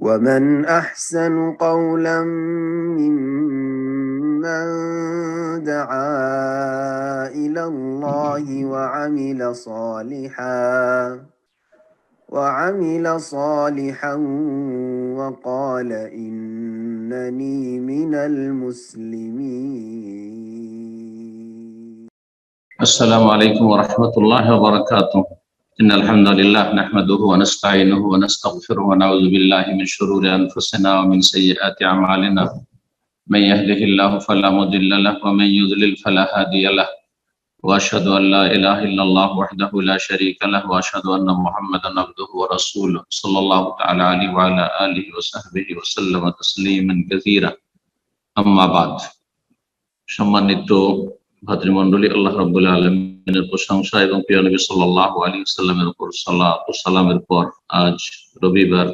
ومن أحسن قولا ممن دعا إلى الله وعمل صالحا وقال إنني من المسلمين. السلام عليكم ورحمة الله وبركاته. إن الحمد لله نحمده ونستعينه ونستغفره ونعوذ بالله من شرور أنفسنا ومن سيئات أعمالنا. من يهده الله فلا مضل له ومن يضلل فلا هادي له. وأشهد أن لا إله إلا الله وحده لا شريك له وأشهد أن محمدا عبده ورسوله صلى الله تعالى عليه وعلى آله وصحبه وسلم تسليما كثيرا. أما بعد. সম্মানিত ভাতৃমণ্ডলী, আল্লাহ রাব্বুল আলামিনের প্রশংসা এবং প্রিয় নবী সাল্লাল্লাহু আলাইহি ওয়াসাল্লামের উপর সালাত ও সালামের পর আজ রবিবার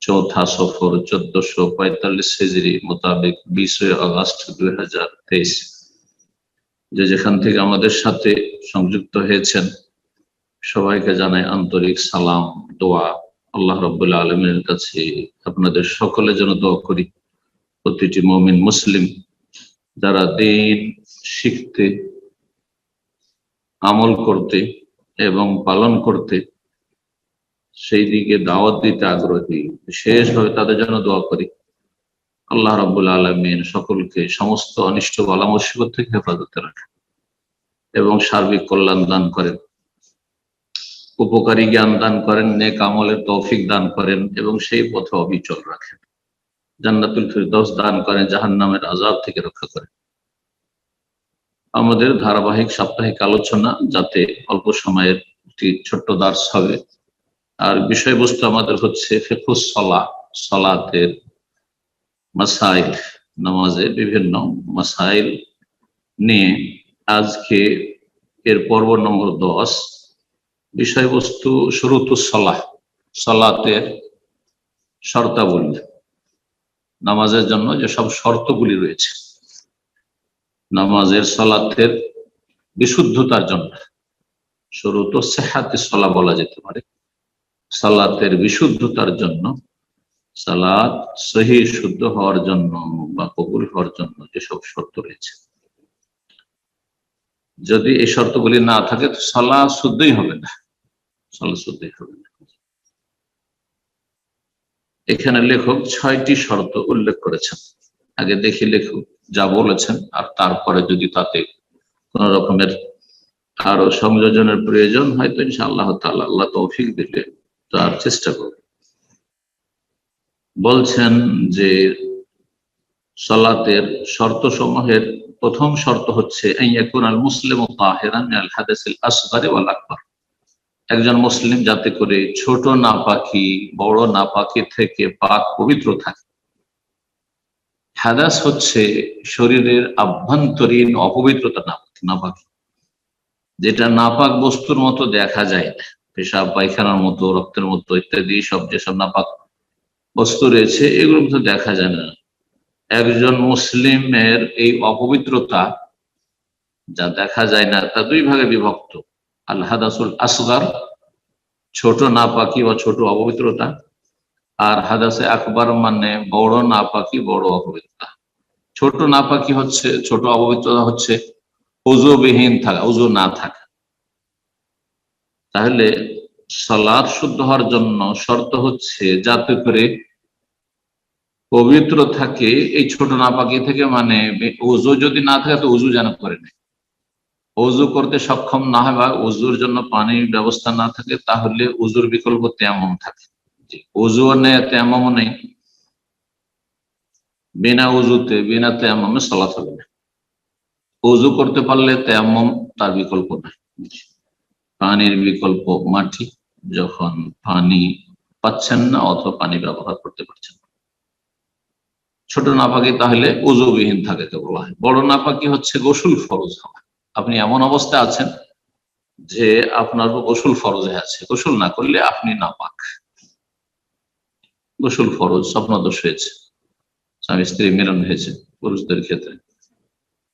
চৌথা সফর 1445 হিজরি মোতাবেক 20 আগস্ট 2023, যে যেখান থেকে আমাদের সাথে সংযুক্ত হয়েছেন সবাইকে জানাই আন্তরিক সালাম, দোয়া। আল্লাহ রাব্বুল আলামিনের কাছে আপনাদের সকলের জন্য দোয়া করি প্রতিটি মুমিন মুসলিম যারা দিন শিখতে, আমল করতে এবং পালন করতে, সেই দিকে দাওয়াত দিতে আগ্রহী, বিশেষভাবে তাদের জন্য দোয়া করি আল্লাহ রাব্বুল আলামিন সকলকে সমস্ত অনিষ্ট বালা মুসিবত থেকে হেফাজতে রাখেন এবং সার্বিক কল্যাণ দান করেন, উপকারী জ্ঞান দান করেন, নেক আমলের তৌফিক দান করেন এবং সেই পথে অবিচল রাখেন, জান্নাতুল ফিরদৌস দান করেন, জাহান্নামের আযাব থেকে রক্ষা করেন। আমাদের ধারাবাহিক সাপ্তাহিক আলোচনা, যাতে অল্প সময়ের একটি ছোট্ট দার্স হবে, আর বিষয়বস্তু আমাদের হচ্ছে ফিকহুস সালাত, সালাতের মাসাইল, নামাজের বিভিন্ন মাসাইল নিয়ে আজকে এর পর্ব নম্বর 10। বিষয়বস্তু শুরুতুস সালাহ, সালাতের শর্তাবলী, নামাজের জন্য যে সব শর্তগুলি রয়েছে, নামাজের সালাতের বিশুদ্ধতার জন্য, শুরুতু সিহাতিস সালাহ বলা যেতে পারে, সালাতের বিশুদ্ধতার জন্য, সালাত সহি শুদ্ধ হওয়ার জন্য বা কবুল হওয়ার জন্য যেসব শর্ত রয়েছে, যদি এই শর্তগুলি না থাকে তো সালাত শুদ্ধই হবে না, সালাত শুদ্ধই হবে না। এখানে লেখক 6টি শর্ত উল্লেখ করেছেন। আগে দেখি লেখক যা বলেছেন, আর তারপরে যদি তাতে কোন রকমের আরো সংযোজনের প্রয়োজন হয় তো ইনশাআল্লাহ তাআলা আল্লাহ তৌফিক দিলে তার চেষ্টা করব। বলছেন যে সালাতের শর্ত সমূহের প্রথম শর্ত হচ্ছে আইয়াকুনাল মুসলিমু তাহিরান মিনাল হাদাসিল আসগারি ওয়াল আকবার। একজন মুসলিম যাতে করে ছোট নাপাকি বড় নাপাকি থেকে পাক পবিত্র থাকে। হাদাস হচ্ছে শরীরের আভ্যন্তরীণ অপবিত্রতা, নাপাকি, যেটা নাপাক বস্তুর মতো দেখা যায় না, পেশাব পায়খানার মতো, রক্তের মতো ইত্যাদি সব যেসব নাপাক বস্তু রয়েছে এগুলোর মতো দেখা যায় না। একজন মুসলিমের এই অপবিত্রতা যা দেখা যায় না তা দুই ভাগে বিভক্ত। আল হাদাসুল আসগার, ছোট নাপাকি বা ছোট অপবিত্রতা, আর হাদাসে আকবার মানে বড় নাপাকি, বড় অপবিত্রতা। ছোট নাপাকি হচ্ছে, ছোট অপবিত্রতা হচ্ছে ওযুবিহীন থাকা, ওযু না থাকা। তাহলে সালাত শুদ্ধ হওয়ার জন্য শর্ত হচ্ছে যাতে করে পবিত্র থাকে এই ছোট নাপাকি থেকে, মানে ওযু যদি না থাকে তো ওযু যেন করে নেয়। ওযু করতে সক্ষম না হয় বা ওযুর জন্য পানির ব্যবস্থা না থাকে তাহলে ওযুর বিকল্প তায়াম্মুম থাকে। ওযুও নেই, তায়াম্মুমও নেই, বিনা ওযুতে বিনা তায়াম্মুমে সালাত হবে না। ওযু করতে পারলে তায়াম্মুম তার বিকল্প নাই, পানির বিকল্প মাটি, যখন পানি পাচ্ছেন না অথবা পানি ব্যবহার করতে পারছেন না। ছোট নাপাকি তাহলে ওযুবিহীন থাকে বলা হয়। বড় নাপাকি হচ্ছে গোসল ফরজ হওয়া। আপনি এমন অবস্থায় আছেন যে আপনার গোসল ফরজে আছে, গোসল না করলে আপনি নাপাক। গোসল ফরজ, স্বপ্নদোষ হয়েছে, স্বামী স্ত্রী মিলন হয়েছে পুরুষদের ক্ষেত্রে,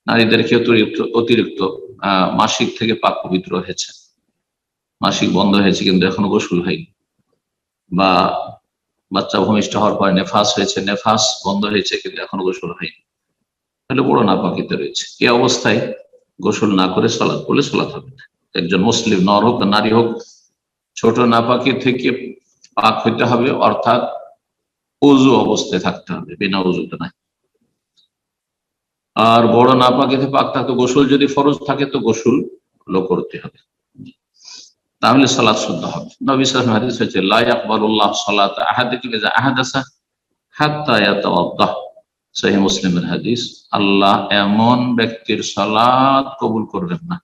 নারীদের ক্ষেত্রে অতিরিক্ত মাসিক থেকে পাক পবিত্র হয়েছে, মাসিক বন্ধ হয়েছে কিন্তু এখনো গোসল হয়নি, বা বাচ্চা ভূমিষ্ঠ হওয়ার পরে নেফাস হয়েছে, নেফাস বন্ধ হয়েছে কিন্তু এখনো গোসল হয়নি, তাহলে বড় নাপাকিতে রয়েছে। এই অবস্থায় গোসল না করে সালাত পড়লে সালাত হবে না। একজন মুসলিম নর হোক নারী হোক ছোট নাপাকি থেকে পাক হইতে হবে, অর্থাৎ উযু অবস্থায় থাকতে হবে, বিনা উযুতে নাই। আর বড় নাপাকিতে পাক থাকতে গোসল যদি ফরজ থাকে তো গোসল করতে হবে, তাহলে সালাত শুদ্ধ হবে। নবী সাল্লাল্লাহু আলাইহি ওয়াসাল্লাম হাদিস হচ্ছে লা ইয়াকবালুল্লাহু সালাতা আহাদিকুম ইযা আহাদাসা হাত্তা ইয়াতাওয়াদ্দা। সহিহ মুসলিমের হাদিস, আল্লাহ এমন ব্যক্তির সালাত কবুল করবেন না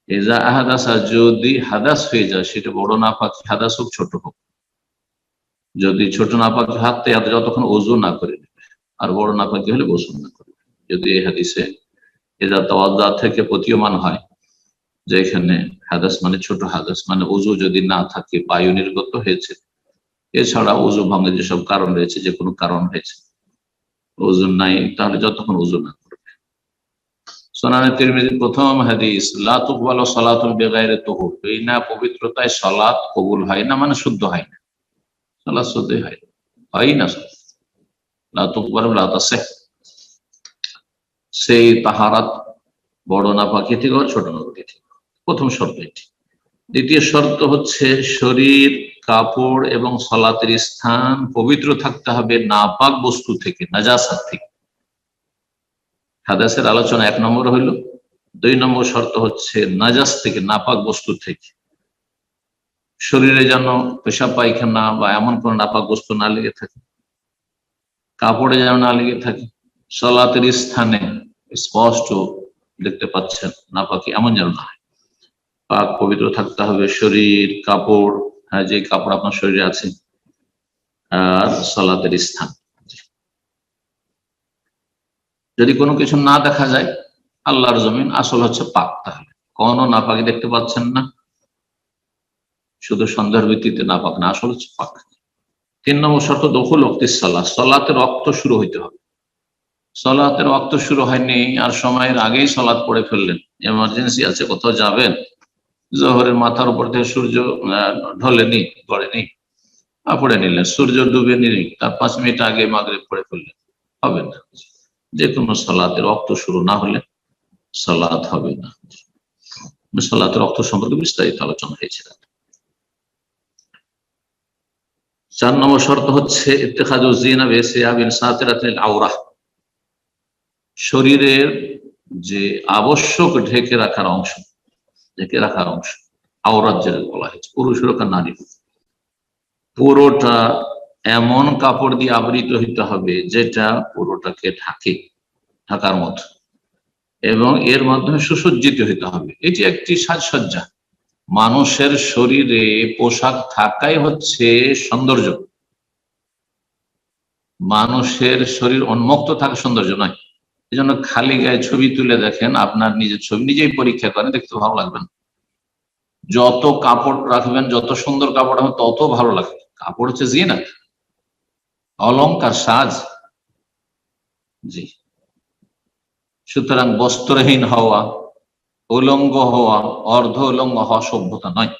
ইযা আহাদাসা, যদি হাদাস হয়ে যায়, সেটা বড় নাপাকি হাদাস হোক ছোট হোক। যদি ছোট নাপাকি হাতে যতক্ষণ ওযু না করে নেবে, আর বড় নাপাকি হলে গোসল না করবে। যদি এই হাদিসে ইযা তাওয়াদ্দা থেকে প্রতীয়মান হয় যে এখানে হাদাস মানে ছোট হাদাস, মানে ওযু যদি না থাকে, বায়ু নির্গত হয়েছে, এছাড়া ওযু ভাঙে যেসব কারণ রয়েছে, যে কোনো কারণ হয়েছে, ওযু নাই, তাহলে যতক্ষণ ওযু না করবে। সুনানে তিরমিজির প্রথম হাদিস, লা তুকবালু সালাতুন বিগাইরি তুহুর, বিনা পবিত্রতায় সালাত কবুল হয় না, মানে শুদ্ধ হয় না, সালাত শুদ্ধ হয় না, লা তুকবালু লা তাসিহ। সেই তাহারাত বড় নাপাকি থেকে ছোট নাপাকি থেকে, প্রথম শর্ত এটি। দ্বিতীয় শর্ত হচ্ছে শরীর, কাপড় এবং সালাতের স্থান পবিত্র থাকতে হবে নাপাক বস্তু থেকে, নাজাসাত থেকে। হাদাসের আলোচনা 1 নম্বর হইল। 2 নম্বর শর্ত হচ্ছে নাজাস থেকে, নাপাক বস্তু থেকে। শরীরে যেন পেশাব পায়খানা বা এমন কোন নাপাক বস্তু না লেগে থাকে, কাপড়ে যেন না লেগে থাকে, সালাতের স্থানে স্পষ্ট দেখতে পাচ্ছেন নাপাকি, এমন যেন না হয়। পাক পবিত্র থাকতে হবে শরীর, কাপড়, যে কাপড় আপনার শরীরে আছে, আর সালাতের স্থান। যদি কোনো কিছু না দেখা যায়, আল্লাহর জমিন আসল হচ্ছে পাক, তাহলে কোনো নাপাকি দেখতে পাচ্ছেন না, শুধু সন্দেহের ভিত্তিতে নাপাক না, আসল হচ্ছে পাক। 3 নম্বর শর্ত দুখুল ওয়াক্তিস সালাহ, সালাতের ওয়াক্ত শুরু হইতে হবে। সালাতের ওয়াক্ত শুরু হয়নি আর সময়ের আগেই সালাত পড়ে ফেললেন, এমার্জেন্সি আছে, কোথাও যাবেন, জোহরের মাথার উপর থেকে সূর্য ঢলেনি, পড়েনি, পড়ে নিলেন, সূর্য ডুবে নিলেন, তার 5 মিনিট আগে মাগরিব পড়ে ফেললেন, হবে না। যে কোনো সালাতের ওয়াক্ত শুরু না হলে সালাত হবে না। সালাতের ওয়াক্ত সম্পর্কে বিস্তারিত আলোচনা হয়েছে। 4 নম্বর শর্ত হচ্ছে ইত্তিখাযু যিনা বিসিয়াবিন সাতিরাতিল আওরাহ, শরীরের যে আবশ্যক ঢেকে রাখার অংশ, আওরাত যেটা বলা হয়েছে, পুরুষ হোক আর নারী হোক, পুরোটা এমন কাপড় দিয়ে আবৃত হইতে হবে যেটা পুরোটাকে ঢাকার মতো, এবং এর মাধ্যমে সুসজ্জিত হইতে হবে। এটি একটি সাজসজ্জা। মানুষের শরীরে পোশাক থাকাই হচ্ছে সৌন্দর্য, মানুষের শরীর উন্মুক্ত থাকা সৌন্দর্য নয়। এই জন্য খালি গায়ে ছবি তুলে দেখেন, আপনার নিজের ছবি নিজেই পরীক্ষা করেন, দেখতে ভালো লাগবে না। যত কাপড় রাখবেন, যত সুন্দর কাপড় হবে, তত ভালো লাগবে। কাপড় হচ্ছে জিনাত, অলংকার, সাজ। জি, সুতরাং বস্ত্রহীন হওয়া, উলঙ্গ হওয়া, অর্ধ উলঙ্গ হওয়া সভ্যতা নয়।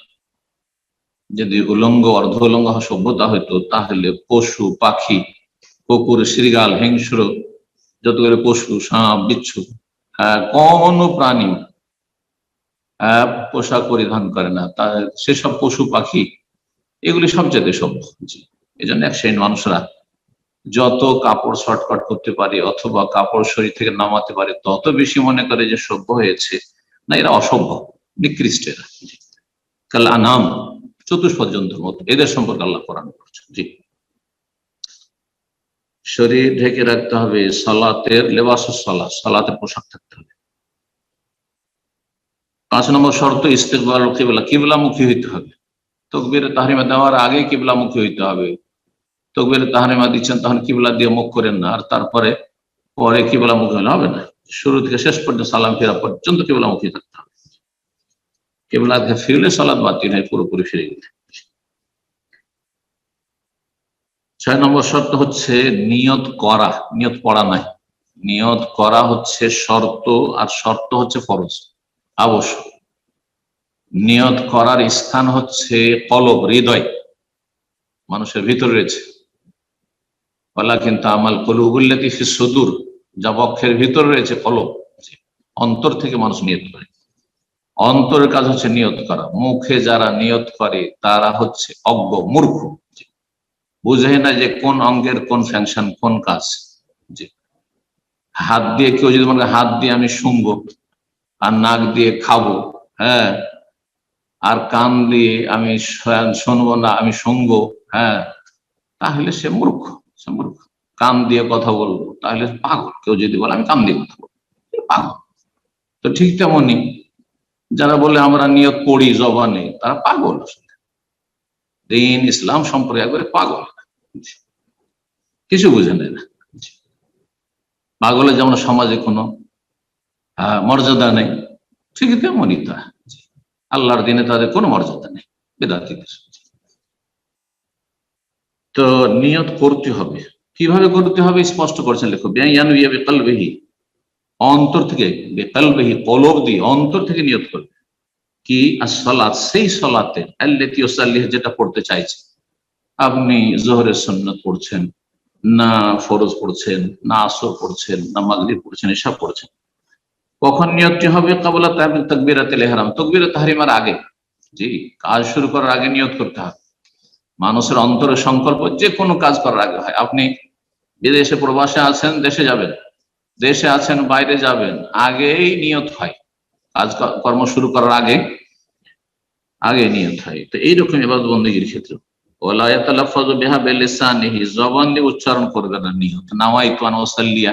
যদি উলঙ্গ, অর্ধ উলঙ্গ হওয়া সভ্যতা হইতো, তাহলে পশু পাখি, কুকুর, শৃগাল, হিংস্র, যতগুলো পশু, সাপ, বিচ্ছু, কোন প্রাণী পোশাক পরিধান করে না, সেসব পশু পাখি এগুলি সবচেয়ে সভ্য। এই জন্য এক শ্রেণীর মানুষরা যত কাপড় শর্টকাট করতে পারে অথবা কাপড় শরীর থেকে নামাতে পারে, তত বেশি মনে করে যে সভ্য হয়েছে। না, এরা অসভ্য, নিকৃষ্ট। এরা কাল আনাম, চতুষ্পদ জন্তুর মতো। এদের সম্পর্কে আল্লাহ কোরআন করছে। জি, শরীর ঢেকে রাখতে হবে, সালাতের লেবাসুস সালাত, সালাতের পোশাক থাকতে হবে। 5 নম্বর শর্ত ইস্তিকবালুল কিবলা, কিবলামুখী হইতে হবে। তাকবীরে তাহরিমা দেওয়ার আগে কিবলামুখী হইতে হবে। তাকবীরে তাহরিমা দিচ্ছেন, তখন কিবলা দিয়ে মুখ করেন না, আর তারপরে পরে কিবলামুখী হলে হবে না। শুরু থেকে শেষ পর্যন্ত, সালাম ফেরা পর্যন্ত কিবলামুখী থাকতে হবে। কিবলা থেকে ফিরলে সালাত বাতিল হয়, পুরোপুরি ফিরে গেলে। 6 নম্বর শর্ত হচ্ছে নিয়ত করা, নিয়ত পড়া নাই। নিয়ত করা হচ্ছে শর্ত, আর শর্ত হচ্ছে ফরজ, আবশ্যক। নিয়ত করার স্থান হচ্ছে কলব, হৃদয়। মানুষের ভিতরে রয়েছে। ওয়ালাকিন তা'মাল কুলুবুল্লাতী ফিস সুদূর, যা বক্ষের ভিতরে রয়েছে, কলব, অন্তর থেকে মানুষ নিয়ত করে। অন্তরের কাজ হচ্ছে নিয়ত করা। মুখে যারা নিয়ত করে তারা হচ্ছে অজ্ঞ, মূর্খ, বুঝে না যে কোন অঙ্গের কোন ফ্যাংশন, কোন কাজ। জি, হাত দিয়ে কেউ যদি মনে করে হাত দিয়ে আমি শুনবো, আর নাক দিয়ে খাবো, হ্যাঁ, আর কান দিয়ে আমি শুনবো না, আমি শুনবো, হ্যাঁ, তাহলে সে মূর্খ, সে মূর্খ। কান দিয়ে কথা বলবো, তাহলে পাগল। কেউ যদি বলে আমি কান দিয়ে কথা বলবো, পাগল। তো ঠিক তেমনি যারা বলে আমরা নিয়ত পড়ি জবানে, তারা পাগল। আসলে দ্বীন ইসলাম সম্পর্কে একবারে পাগল, কিছু বুঝে নেয় না। পাগলের যেমন সমাজে কোনো মর্যাদা নেই, ঠিক তেমনই তা আল্লাহর দিনে তাদের কোনো মর্যাদা নেই, বেদাতীদের। তো নিয়ত করতে হবে। কিভাবে করতে হবে স্পষ্ট করছেন লেখক, বিকলবিহি, অন্তর থেকে, বিকলবিহি কলব দিয়ে অন্তর থেকে নিয়ত করবে। কি? as-সালাত, সেই সালাতে আল্লাতী ইউসাল্লিহা, যেটা পড়তে চাইছে। আপনি যোহরের সুন্নাত পড়ছেন, না ফরজ পড়ছেন, না আসর পড়ছেন, না মাগরিব পড়ছেন, এসব পড়ছেন। কখন নিয়তটি হবে? ক্বাবলা তাকবীরাতুল ইহরাম, তাকবীরাতুত তাহরিমার আগে। জি, কাজ শুরু করার আগে নিয়ত করতে হবে। মানুষের অন্তরের সংকল্প যে কোনো কাজ করার আগে হয়। আপনি বিদেশে প্রবাসে আছেন, দেশে যাবেন, দেশে আছেন, বাইরে যাবেন, আগেই নিয়ত হয়। কাজ কর্ম শুরু করার আগে আগে নিয়ত হয়। তো এইরকম ইবাদত বন্দেগীর ক্ষেত্রে ওয়ালা ইয়াতালাফাযু বিহা বিলিসানিহি, জবান দিয়ে উচ্চারণ করবে না নিয়ত। নাওয়াইতু আন উসাল্লিয়া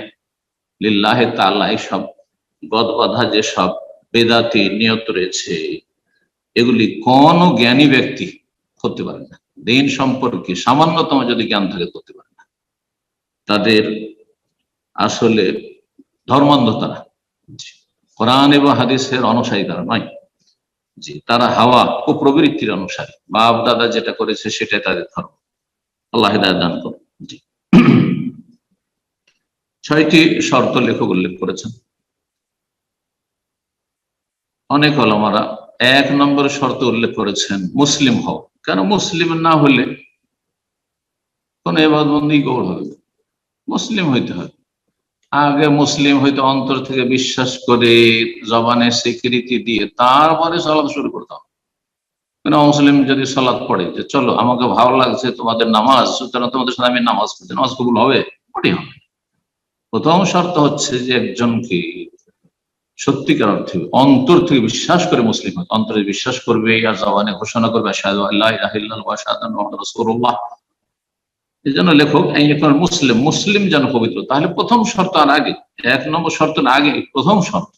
লিল্লাহি তাআলা, এইসব গদবাঁধা যেসব বেদাতি নিয়ত রয়েছে, এগুলি কোন জ্ঞানী ব্যক্তি করতে পারে না। দ্বীন সম্পর্কে সামান্যতম যদি জ্ঞান থাকে করতে পারে না। তাদের আসলে ধর্মান্ধ তারা, কোরআন এবং হাদিসের অনুসারী তারা নয়। জি, তারা হাওয়া ও প্রবৃত্তির অনুসারী। বাপ দাদা যেটা করেছে সেটাই তাদের ধর্ম। আল্লাহ হিদায়াত দান করুন। জি, 6টি শর্ত লেখক উল্লেখ করেছেন। অনেক ওলামারা 1 নম্বর শর্ত উল্লেখ করেছেন মুসলিম হও। কেন? মুসলিম না হলে কোন ইবাদত বন্দেগী কবুল হবে না। মুসলিম হইতে হবে। আগে মুসলিম হইতে অন্তর থেকে বিশ্বাস করে, জবানে স্বীকৃতি দিয়ে, তারপরে সালাত শুরু করতে হবে। কেন? মুসলিম যদি সালাত পড়ে যে চলো আমাকে ভালো লাগছে তোমাদের নামাজ, সুতরাং তোমাদের সাথে আমি নামাজ পড়ছি, নামাজ কবুল হবে? পড়ি হবে। প্রথম শর্ত হচ্ছে যে একজনকে সত্যিকার অর্থে অন্তর থেকে বিশ্বাস করে মুসলিম হয়। অন্তরে বিশ্বাস করবে আর জবানে ঘোষণা করবে আশহাদু আল্লা ইলাহা ইল্লাল্লাহ ওয়া আশহাদু আন্না মুহাম্মাদার রাসূলুল্লাহ। এই জন্য লেখক মুসলিম, মুসলিম যেন পবিত্র। তাহলে প্রথম শর্ত আর আগে, 1 নম্বর শর্ত আগে প্রথম শর্ত,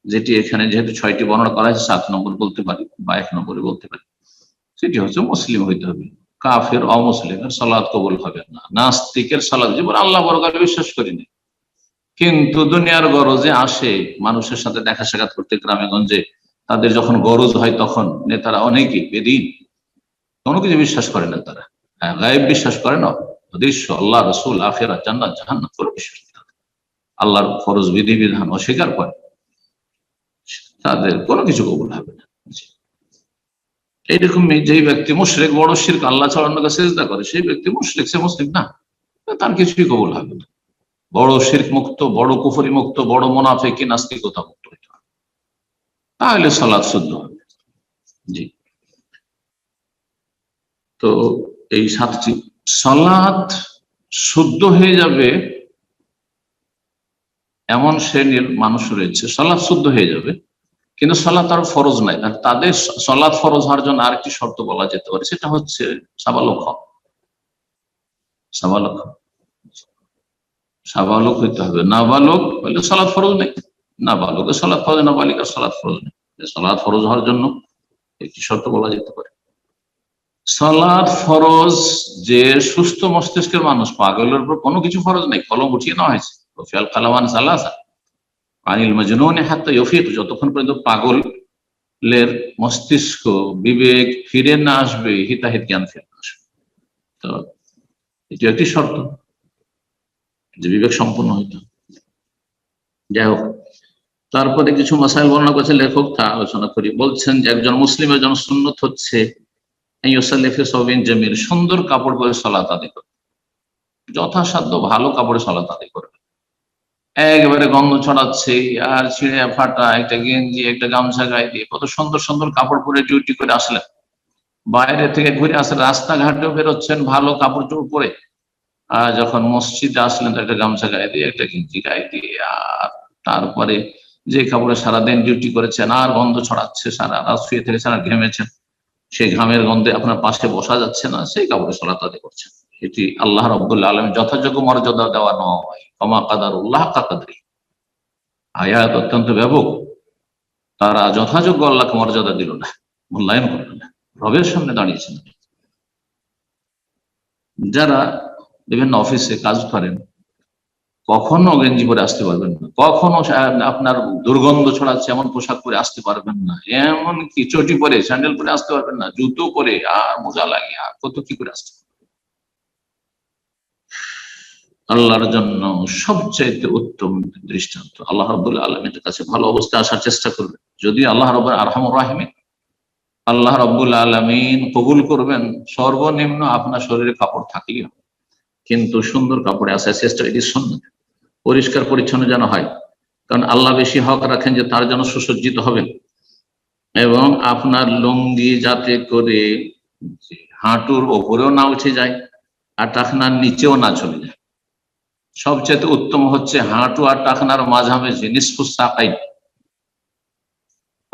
যেটি এখানে যেহেতু 6টি বর্ণনা করা হয়েছে, 7 নম্বর বলতে পারি বা 1 নম্বরে বলতে পারি, সেটি হচ্ছে মুসলিম হইতে হবে। কাফের অমুসলিমের সালাত কবুল হবে না। নাস্তিকের সালাত, যেমন আল্লাহ পরকালে বিশ্বাস করি না, কিন্তু দুনিয়ার গরজে আসে মানুষের সাথে দেখা সাক্ষাৎ করতে গ্রামে গঞ্জে, তাদের যখন গরজ হয় তখন নেতারা অনেকেই বেদিন, কোনো কিছু বিশ্বাস করে না। তারা গায়েব বিশ্বাস করে না, দৃশ্য, আল্লাহ, রসুল, আখিরাত, জান্নাত, জাহান্নাম কোনো বিশ্বাস করে না। আল্লাহর ফরজ বিধিবিধান অস্বীকার করে, তাদের কোনো কিছু কবুল হবে না। এইরকম যেই ব্যক্তি মুশরিক, বড় শিরক, আল্লাহ ছাড়া অন্যকে সিজদা করে, সেই ব্যক্তি মুশরিক, সে মুসলিম না, তার কিছুই কবুল হবে না। বড় শিরক মুক্ত, বড় কুফরি মুক্ত, বড় মুনাফিকি, নাস্তিকতা মুক্ত হইতে হবে, তাহলে সালাত শুদ্ধ হবে। জি, তো এই 7টি সালাত শুদ্ধ হয়ে যাবে এমন শ্রেণীর মানুষ রয়েছে, সালাত শুদ্ধ হয়ে যাবে কিন্তু সালাত আর ফরজ নাই। আর তাদের সালাত ফরজ হওয়ার জন্য আরেকটি শর্ত বলা যেতে পারে, সেটা হচ্ছে সাবালক হওয়া। সাবালক, সাবালক হইতে হবে। নাবালক হইলে সালাত ফরজ নেই, নাবালকের সালাত ফরজ, নাবালিকার সালাত ফরজ নেই। সালাত ফরজ হওয়ার জন্য একটি শর্ত বলা যেতে পারে। সালাত ফরজ যে সুস্থ মস্তিষ্কের মানুষ, পাগলের উপর কোনো কিছু ফরজ নেই, কলম উঠিয়ে নেওয়া হয়েছে। কালামান সালাসা আনিল মাজনুন হাত্তা ইয়াফিক, যতক্ষণ পর্যন্ত পাগলের মস্তিষ্ক, বিবেক ফিরে না আসবে, হিতাহিত জ্ঞান ফিরে না আসবে। তো এটি একটি শর্ত যে বিবেক সম্পন্ন হইতে। যাই হোক, তারপরে কিছু মাসাইল বর্ণনা করেছেন লেখক, তা আলোচনা করি। বলছেন যে একজন মুসলিমের জন্য সুন্নত হচ্ছে ইউসাল্লি ফি সাওবিন জামিল, সুন্দর কাপড় পরে সালাত আদায় করবে, যথাসাধ্য ভালো কাপড়ে সালাত আদায় করবে। একেবারে গন্ধ ছড়াচ্ছে আর ছিঁড়ে ফাটা একটা গেঞ্জি একটা গামছা গায়ে দিয়ে কত সুন্দর সুন্দর কাপড় পরে ডিউটি করে আসলেন, বাইরে থেকে ঘুরে আসলেন, রাস্তাঘাটেও বেরোচ্ছেন ভালো কাপড় চোপড় পরে, আর যখন মসজিদে আসলেন একটা গামছা গায়ে দিয়ে একটা গেঞ্জি গায়ে দিয়ে, আর তারপরে যে কাপড়ে সারাদিন ডিউটি করেছেন আর গন্ধ ছড়াচ্ছে, সারা রাত শুয়ে থেকে সারা ঘেমেছেন, সেই ঘামের গন্ধে আপনার পাশে বসা যাচ্ছে না, সেই কাপড়ে সালাত আদায় করছেন। এটি আল্লাহ রাব্বুল আলামিন যথাযোগ্য মর্যাদা দেওয়া নয়। কমা কাদারুল্লাহ কাকদ্রি, আয়াত অত্যন্ত ব্যাপক। তারা যথাযোগ্য আল্লাহকে মর্যাদা দিল না, মূল্যায়ন করল না, রবের সামনে দাঁড়িয়েছেন। যারা বিভিন্ন অফিসে কাজ করেন কখনো গেঞ্জি পরে আসতে পারবেন না, কখনো আপনার দুর্গন্ধ ছড়াচ্ছে এমন পোশাক পরে আসতে পারবেন না, এমন কি চটি পরে স্যান্ডেল পরে আসতে পারবেন না, জুতো পরে আর মোজা লাগিয়ে আর কত কি করে আসতে। আল্লাহর জন্য সবচেয়ে উত্তম দৃষ্টান্ত, আল্লাহ রাব্বুল আলামিনের কাছে ভালো অবস্থায় আসার চেষ্টা করবেন। যদি আল্লাহ রাব্বুল আরহামুর রাহিমিন, আল্লাহ রাব্বুল আলামিন কবুল করবেন, সর্বনিম্ন আপনার শরীরে কাপড় থাকলেই হবে, কিন্তু সুন্দর কাপড়ে আসার চেষ্টা, এটি সুন্নাত, পরিষ্কার পরিচ্ছন্ন যেন হয়। কারণ আল্লাহ বেশি হক রাখেন যে তার জন্য সুসজ্জিত হবেন, এবং আপনার লুঙ্গি যাতে করে হাঁটুর ওপরেও না উঠে যায় আর টাকনার নিচেও না চলে যায়। সবচেয়ে উত্তম হচ্ছে হাঁটু আর টাকনার মাঝামাঝি নিসফুস সাকাইন,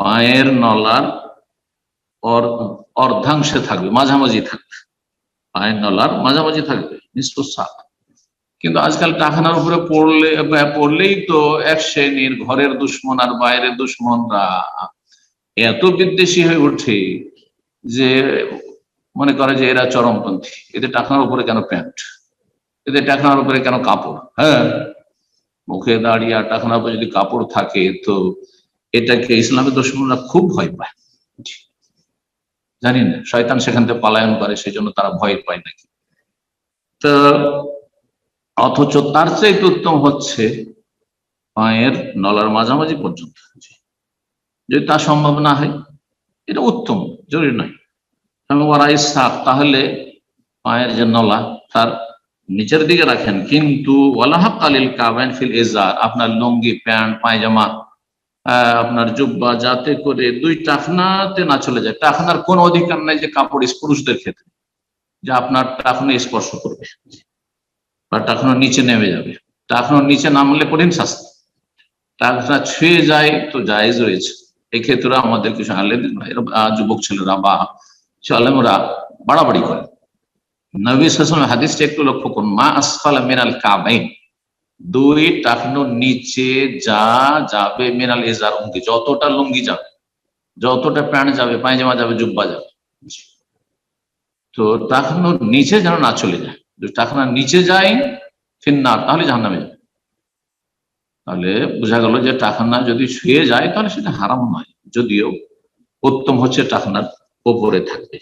পায়ের নলার অর্ধাংশে থাকবে, মাঝামাঝি থাকবে, পায়ের নলার মাঝামাঝি থাকবে নিসফুস সাক। কিন্তু আজকাল টাকনার উপরে পড়লেই তো এক শ্রেণীর ঘরের দুশ্মন আর বাইরের দুশ্মনরা এত বিদ্বেষী হয়ে ওঠে যে মনে করে যে এরা চরমপন্থী, এদের টাকনার উপরে কেন প্যান্ট, এদের টাকনার উপরে কেন কাপড়। হ্যাঁ, মুখে দাঁড়িয়ে আর টাকনার উপরে যদি কাপড় থাকে তো এটাকে ইসলামের দুশমনরা খুব ভয় পায়, জানি না, শয়তান সেখান থেকে পলায়ন করে, সেই জন্য তারা ভয় পায় নাকি। তো অথচ তার চাইতে উত্তম হচ্ছে পায়ের নলার মাঝামাঝি পর্যন্ত, যদি তা সম্ভব না হয় এটা উত্তম, জরুরি নয়। তাহলে পায়ের যে নলা তার নিচের দিকে রাখেন, কিন্তু ওয়ালাহাক আলিল কাবাইন ফিল ইজার, আপনার লুঙ্গি প্যান্ট পায়জামা আপনার জুব্বা যাতে করে দুই টাকনাতে না চলে যায়। টাকনার কোন অধিকার নাই যে কাপড় পুরুষদের ক্ষেত্রে যে আপনার টাকনা স্পর্শ করবে বা টাকনার নিচে নেমে যাবে, টাকনার নিচে নামলে কঠিন শাস্তি, টাকনা ছুঁয়ে যায় তো জায়েজ রয়েছে। এক্ষেত্রে আমাদের কিছু যুবক ছেলেরা বা আলেমরা বাড়াবাড়ি করে। নবী সাল্লাল্লাহু আলাইহি ওয়াসাল্লাম হাদিসটা একটু লক্ষ্য করুন, মা আসফালা মিনাল কাবাইন, দুই টাকনোর নিচে যা যাবে মিনাল ইজার, লুঙ্গি যতটা লুঙ্গি যাবে, যতটা প্যান্ট যাবে, পায়জামা যাবে, জুব্বা যাবে, তো টাকনোর নিচে যেন না চলে যায়। যদি টাকনার নিচে যায় ফিন্নার, তাহলে জাহান্নামে যাবে। তাহলে বোঝা গেল যে টাকনা যদি ছুঁয়ে যায় তাহলে সেটা হারাম নয়, যদিও উত্তম হচ্ছে টাকনার উপরে থাকবে।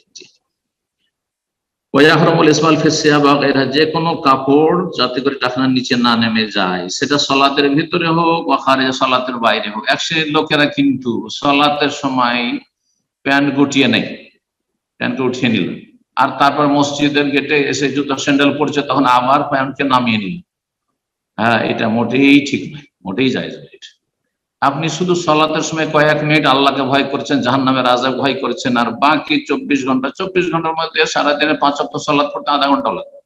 যে কোনো কাপড় যাতে করে টাকনার নিচে না নেমে যায়, সেটা সলাতের ভিতরে হোক বা খারিজে সলাতের বাইরে হোক। এক শ্রেণীর লোকেরা কিন্তু সলাতের সময় প্যান্ট গুটিয়ে নেই, প্যান্টকে উঠিয়ে নিল, আর তারপর মসজিদের গেটে এসে জুতো স্যান্ডেল পড়ছে তখন আবার প্যান্টকে নামিয়ে নিল। হ্যাঁ, এটা মোটেই ঠিক নয়, মোটেই জায়েজ নয়। আপনি শুধু সলাতের সময় কয়েক মিনিট আল্লাহকে ভয় করছেন, জাহান্নামের আযাব ভয় করছেন, আর বাকি 24 ঘন্টার মধ্যে সারাদিনে 5 ওয়াক্ত সালাত পড়তে আধা ঘন্টা লাগে,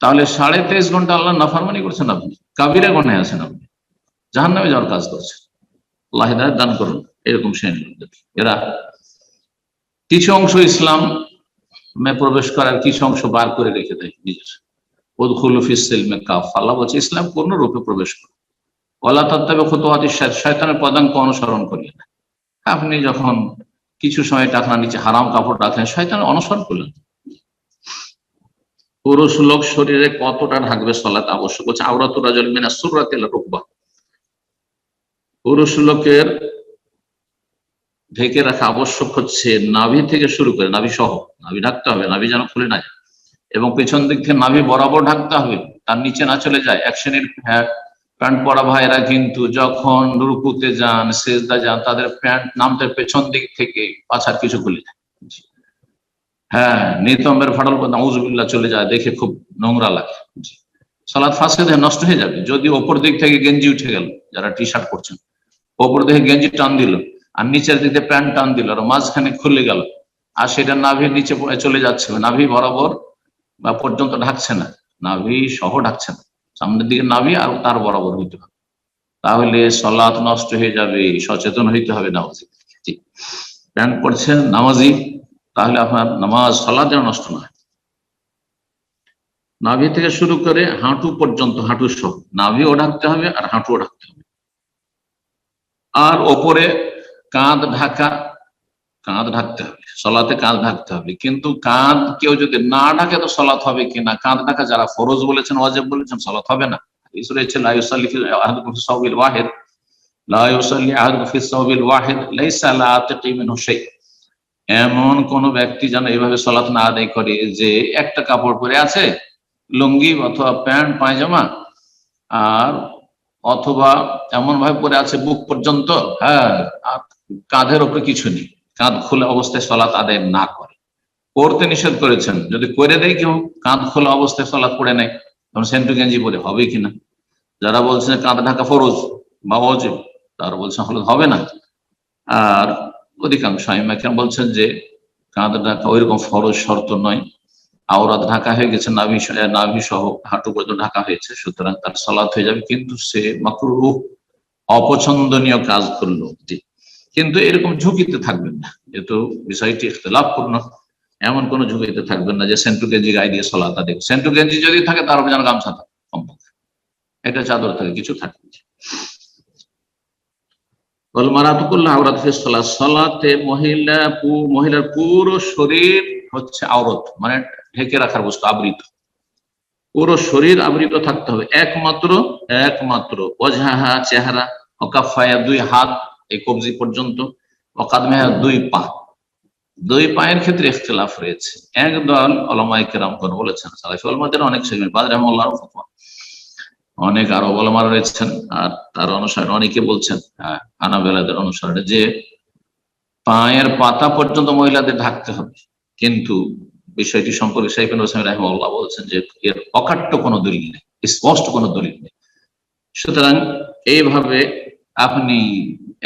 তাহলে 23.5 ঘন্টা আল্লাহ নাফরমানি করছেন, আপনি কাবিরা গুনাহে আছেন, আপনি জাহান্নামে যাওয়ার কাজ করছেন। আল্লাহ হিদায়াত দান করুন এরকম শ্রেণীর লোকদের। এরা কিছু অংশ ইসলাম প্রবেশ করার, কিছু অংশ বার করে রেখে দেয় নিজের। উদখুলু ফিস সিলমি কাফা, আল্লাহ বলছে ইসলাম পূর্ণরূপে প্রবেশ করুন। ওয়ালা তাত্তাবিউ খুতুওয়াতিশ শাইতান, শয়তানের পদাঙ্ক অনুসরণ করিয়ে না। আপনি যখন কিছু সময় টাকনার নিচে হারাম কাপড় রাখলেন, শয়তানের অনুসরণ করলেন। পুরুষ লোক শরীরে কতটা ঢাকবে সলাত আবশ্যক হচ্ছে, আওরাতুর রাজুল মিনাস সুররাতি ইলা রুকবা, পুরুষ লোকের ঢেকে রাখা আবশ্যক হচ্ছে নাভি থেকে শুরু করে, নাভি সহ, নাভি ঢাকতে হবে, নাভি যেন খুলে না যায়, এবং পেছন দিক থেকে নাভি বরাবর ঢাকতে হবে, তার নিচে না চলে যায়। এক শ্রেণীর প্যান্ট পরা ভাইরা কিন্তু যখন রুকুতে যান, সেজদা যান, তাদের প্যান্ট নামতে পেছন দিক থেকে পাছার কিছু খুলে যায়। হ্যাঁ, নিতম্বের ফাটল নাউজুবিল্লাহ চলে যায়, দেখে খুব নোংরা লাগে। সালাত ফাসেদ নষ্ট হয়ে যাবে। যদি ওপর দিক থেকে গেঞ্জি উঠে গেল, যারা টি শার্ট পরছেন, ওপর দিকে গেঞ্জি টান দিল আর নিচের দিকে প্যান্ট টান দিল আর মাঝখানে খুলে গেল, আর সেটা নাভির নিচে চলে যাচ্ছে, নাভি বরাবর বা পর্যন্ত ঢাকছে না, নাভি সহ ঢাকছে না, সামনের দিকে নাভি আর তার বরাবর হইতে হবে, তাহলে সালাত নষ্ট হয়ে যাবে। সচেতন হইতে হবে নামাজি। প্যান্ট পরছেন নামাজি, তাহলে আপনার নামাজ সালাত যেন নষ্ট না হয়। নাভি থেকে শুরু করে হাঁটু পর্যন্ত, হাঁটু সহ নাভিও ঢাকতে হবে আর হাঁটুও ঢাকতে হবে। আর ওপরে কাঁধ ঢাকা, কাঁধ ঢাকতে হবে, সলাতে কাঁধ ঢাকতে হবে। কিন্তু কাঁধ কেউ যদি না ঢাকে তো সলাত হবে কিনা? কাঁধ ঢাকা যারা ফরজ বলেছেন, ওয়াজিব বলেছেন, সলাত হবে না। লা ইউসাল্লি ফি আহাদুকুম ফি সাওবিল ওয়াহিদ, লা ইউসাল্লি আহাদুকুম ফি সাওবিল ওয়াহিদ লাইসা আলা আতিকি মিনহু শাই। এমন কোন ব্যক্তি যেন এভাবে সলাত না আদায় করে যে একটা কাপড় পরে আছে, লুঙ্গি অথবা প্যান্ট পায়জামা, আর অথবা এমন ভাবে পরে আছে বুক পর্যন্ত, হ্যাঁ, আর কাঁধের উপরে কিছু নেই, কাঁধ খোলা অবস্থায় সলাত আদায় না করে। করতে নিষেধ করেছেন, যদি করে দেয় কেউ কাঁধ খোলা অবস্থায় সলাত পড়ে নেয়, তখন সেন্টু গেঞ্জি পরে হবে কিনা? যারা বলছেন কাঁধ ঢাকা ফরজ বা ওয়াজিব, তারা বলছেন হলে হবে না। আর অধিকাংশ আইম্মা বলছেন যে কাঁধ ঢাকা ওইরকম ফরজ শর্ত নয়, আওরাত ঢাকা হয়ে গেছে, নাভি সহ হাঁটু পর্যন্ত ঢাকা হয়েছে, সুতরাং তার সালাত হয়ে যাবে। কিন্তু সে মাকরুহ, অপছন্দনীয় কাজ করলো, কিন্তু এরকম ঝুঁকিতে থাকবেন না, যেহেতু বিষয়টি ইখতিলাফপূর্ণ। এমন কোন ঝুঁকিতে থাকবেন না যে সেন্টু গেঞ্জি গায়ে দিয়ে সলাত আদায়। সেন্টু গেঞ্জি যদি থাকে তার উপর যেন গামছা থাকে, কমপক্ষে একটা চাদর থাকে, কিছু থাকে। সালাতে মহিলার পুরো শরীর হচ্ছে আওরত, মানে ঢেকে রাখার বস্তু, আবৃত, পুরো শরীর আবৃত থাকতে হবে। একমাত্র ওয়াজহা, চেহারা, ওয়াকাফায়া, দুই হাত এই কবজি পর্যন্ত, ওয়াকাদমাহা, দুই পায়ের ক্ষেত্রে ইখতিলাফ রয়েছে। একদল উলামায়ে কেরাম বলেছেন, সালাফি উলামাদের অনেক সেগমেন্ট, বাদ রাহিমাহুল্লাহর ফতোয়া, অনেক আরব উলামা রয়েছেন, আর তার অনুসারে অনেকে বলছেন, হানাফিদের অনুসারে, যে পায়ের পাতা পর্যন্ত মহিলাদের ঢাকতে হবে। কিন্তু বিষয়টি সম্পর্কে শাইখ ইবনে উসাইমিন রাহিমাহুল্লাহ বলছেন যে এর অকাট্য কোনো দলিল নেই, স্পষ্ট কোনো দলিল নেই। সুতরাং এইভাবে আপনি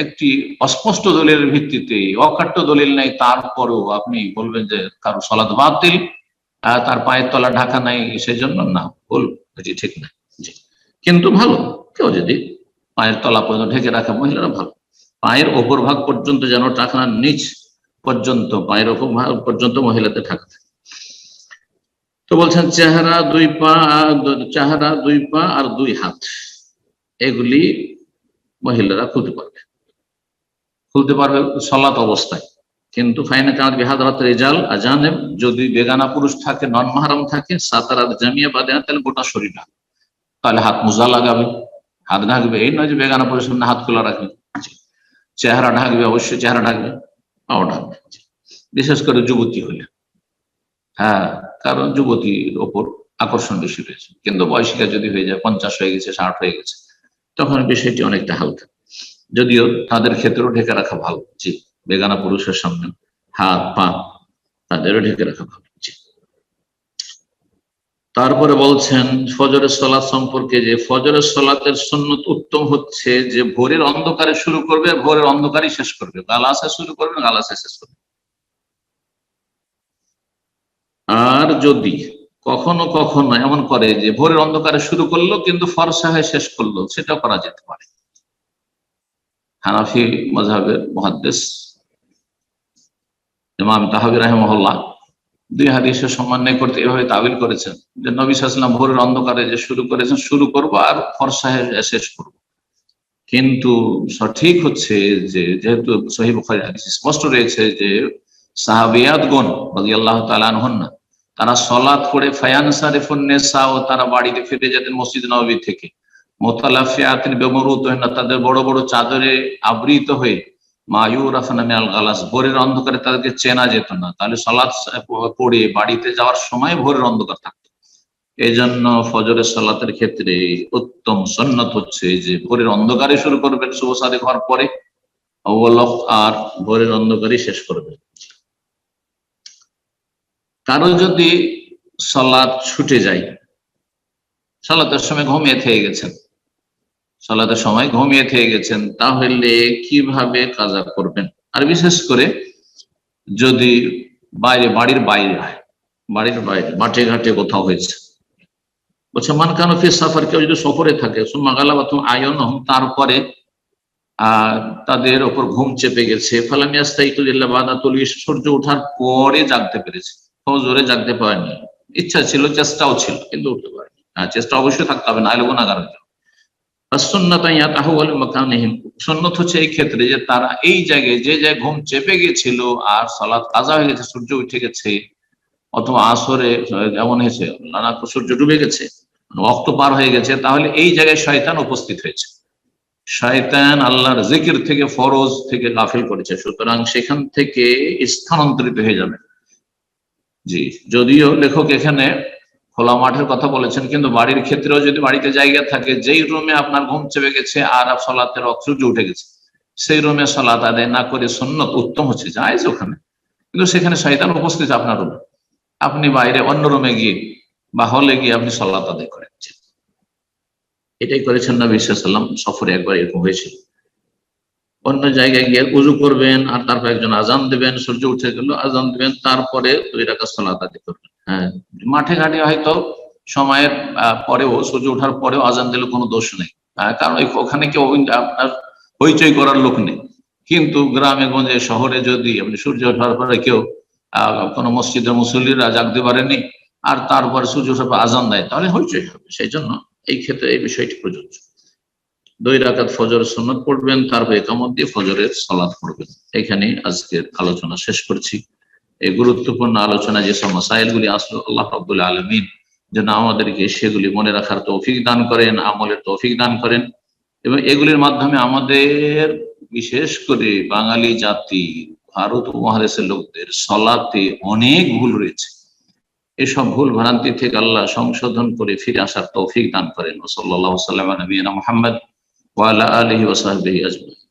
একটি অস্পষ্ট দলিলের ভিত্তিতে, অকাট্য দলিল নেই, তারপরেও আপনি বলবেন যে কারো সালাত বাতিল, তার পায়ের তলা ঢাকা নাই, সেই জন্য না, বল এটি ঠিক না। কিন্তু ভালো, কেউ যদি পায়ের তলা পর্যন্ত ঢেকে রাখে, মহিলারা ভালো, পায়ের ওপর ভাগ পর্যন্ত যেন টাকনার নিচ পর্যন্ত, পায়ের ওপর ভাগ পর্যন্ত মহিলাদের ঢাকতে। তো বলছেন চেহারা, দুই পা আর দুই হাত, এগুলি মহিলারা খুলতে পারবে সালাত অবস্থায়। কিন্তু ফাইনা কানাত বিহাদরাত রিজাল আজানেব, যদি বেগানা পুরুষ থাকে, নন মাহরাম থাকে, সাতারাত জামিয়া বাদে, তাহলে গোটা শরীর ঢাকবে, তাহলে হাত মোজা লাগাবে, হাত ঢাকবে। এই নয় যে বেগানা পুরুষ হাত খোলা রাখবে। চেহারা ঢাকবে, অবশ্যই চেহারা ঢাকবে, পাও ঢাকবে, বিশেষ করে যুবতী হলে। হ্যাঁ, কারণ যুবতীর ওপর আকর্ষণ বেশি রয়েছে। কিন্তু বয়সিকা যদি হয়ে যায়, 50 হয়ে গেছে, 60 হয়ে গেছে, তখন বিষয়টি অনেকটা হালকা, যদিও তাদের ক্ষেত্রেও ঢেকে রাখা ভালো। জি, বেগানা পুরুষের সামনে হাত পা তাদেরও ঢেকে রাখা ভালো। জি। তারপরে বলছেন ফজরের সালাত সম্পর্কে, যে ফজরের সালাতের সুন্নত উত্তম হচ্ছে যে ভোরের অন্ধকারে শুরু করবে, ভোরের অন্ধকারই শেষ করবে, গালাসে শুরু করবে, গালাসে শেষ করবে। আর যদি কখনো কখনো এমন করে যে ভোরের অন্ধকারে শুরু করলো কিন্তু ফরসা হয়ে শেষ করলো, সেটা করা যেতে পারে। হানাফি মাযহাবের মুহাদ্দিস ইমাম তাহাবী রাহিমাহুল্লাহ দুই হাদিসের সমন্বয় করতে এভাবে তাবিল করেছেন যে নবী সাল্লাল্লাহু আলাইহি ওয়াসাল্লাম ভোরের অন্ধকারে যে শুরু করেছেন, শুরু করব আর ফরসা হয়ে শেষ করব। কিন্তু সঠিক হচ্ছে যে যেহেতু সহিহ বুখারীর হাদিস স্পষ্ট রয়েছে যে সাহাবিয়াতগণ রাদিয়াল্লাহু তাআলা আনহুন্না, তারা সালাত পড়ে ফায়ানসারিফুন নিসা, ও তারা বাড়িতে ফিরে যেতেন মসজিদ নববী থেকে, মুতালাফিয়াতিন বিমুরুতিহিন্না, তাদের বড় বড় চাদরে আবৃত হয়ে, মায়ুরাফনা মিনাল গালাস, ভোরের অন্ধকারে তাদেরকে চেনা যেত না। তাহলে সালাত পড়ে বাড়িতে যাওয়ার সময় ভোরের অন্ধকার থাকতো। এই জন্য ফজরের সালাতের ক্ষেত্রে উত্তম সুন্নত হচ্ছে যে ভোরের অন্ধকারে শুরু করবেন, শুভ সাদেক হওয়ার পরে, আর ভোরের অন্ধকারই শেষ করবেন। কারো যদি সালাত ছুটে যায়, সালাতের সময় ঘুমিয়ে থেকে গেছেন, সালাতের সময় ঘুমিয়ে থেকে গেছেন, তাহলে কিভাবে কাজা করবেন? আর বিশেষ করে যদি বাড়ির বাইরে হয়, বাড়ির বাইরে মাঠে ঘাটে কোথাও হয়েছে, বলছে মান কানো ফি সাফার, কেউ যদি সফরে থাকে, সুম্মা গালাবাতুম আয়ুনুহুম, তারপরে তাদের ওপর ঘুম চেপে গেছে, ফালাম ইয়াস্তাইকু ইল্লা বাদা তুলুই, সূর্য ওঠার পরে জাগতে পেরেছে, ফজরে জাগতে পারেনি, ইচ্ছা ছিল, চেষ্টাও ছিল, কিন্তু উঠতে পারেনি। চেষ্টা অবশ্যই থাকতে হবে, না হলে গুনাহগার হয়ে যাবে। সুন্নাত ইয়াতাহাওয়ালু মাকানিহিম, সুন্নাত হচ্ছে এই ক্ষেত্রে যে তারা এই জায়গায়, যে জায়গায় ঘুম চেপে গেছিল আর সালাত কাজা হয়ে গেছে, সূর্য উঠে গেছে, অথবা আসরে এমন হয়েছে সূর্য ডুবে গেছে, ওয়াক্ত পার হয়ে গেছে, তাহলে এই জায়গায় শয়তান উপস্থিত হয়েছে, শয়তান আল্লাহর জিকির থেকে, ফরজ থেকে গাফিল করেছে, সুতরাং সেখান থেকে স্থানান্তরিত হয়ে যাবে। জি, যদিও লেখক এখানে খোলা মাঠের কথা বলেছেন, কিন্তু বাড়ির ক্ষেত্রেও যদি বাড়িতে জায়গা থাকে, যেই রুমে আপনার ঘুম চেপে গেছে আর সালাতের সূর্য উঠে গেছে, সেই রুমে সালাত আদায় না করে সুন্নত উত্তম হচ্ছে, জায়েজ ওখানে, কিন্তু সেখানে শয়তান উপস্থিত আপনার রুমে, আপনি বাইরে অন্য রুমে গিয়ে বা হলে গিয়ে আপনি সালাত আদায় করেছেন। এটাই করেছেন নবী সাল্লাল্লাহু আলাইহি ওয়াসাল্লাম, সফরে একবার এরকম হয়েছিল। অন্য জায়গায় গিয়ে উযু করবেন আর তারপর একজন আজান দেবেন, সূর্য উঠে গেল, আজান দেবেন, তারপরে 2 রাকাত সালাত আদায় করবেন। হ্যাঁ, মাঠে ঘাটে হয়তো সময়ের পরেও, সূর্য ওঠার পরেও আজান দিলে কোনো দোষ নেই, কারণ ওখানে কেউ আপনার হইচই করার লোক নেই। কিন্তু গ্রামে গঞ্জে শহরে যদি আপনি সূর্য ওঠার পরে কেউ কোনো মসজিদের মুসল্লিরা জাগতে পারেনি আর তারপরে সূর্য ওঠার পর আজান দেয়, তাহলে হইচই হবে। সেই জন্য এই ক্ষেত্রে এই বিষয়টি প্রযোজ্য। 2 রাকাত ফজরের সুন্নাত পড়বেন, তারপর ইকামত দিয়ে ফজরের সালাত পড়বেন। এখানে আজকের আলোচনা শেষ করছি। এই গুরুত্বপূর্ণ আলোচনা যে সব মাসাইলগুলি আসলো, আল্লাহ রাব্বুল আলামিন যেন আমাদেরকে সেগুলি মনে রাখার তৌফিক দান করেন, আমলের তৌফিক দান করেন, এবং এগুলির মাধ্যমে আমাদের, বিশেষ করে বাঙালি জাতি, ভারত উপমহাদেশের লোকদের সালাতে অনেক ভুল রয়েছে, এসব ভুল ভ্রান্তি থেকে আল্লাহ সংশোধন করে ফিরে আসার তৌফিক দান করেন। সাল্লাল্লাহু আলাইহি ওয়া সাল্লাম নবিয়িনা মুহাম্মদ ওয়া আলা আলিহি ওয়া সাহবিহি আজমাইন।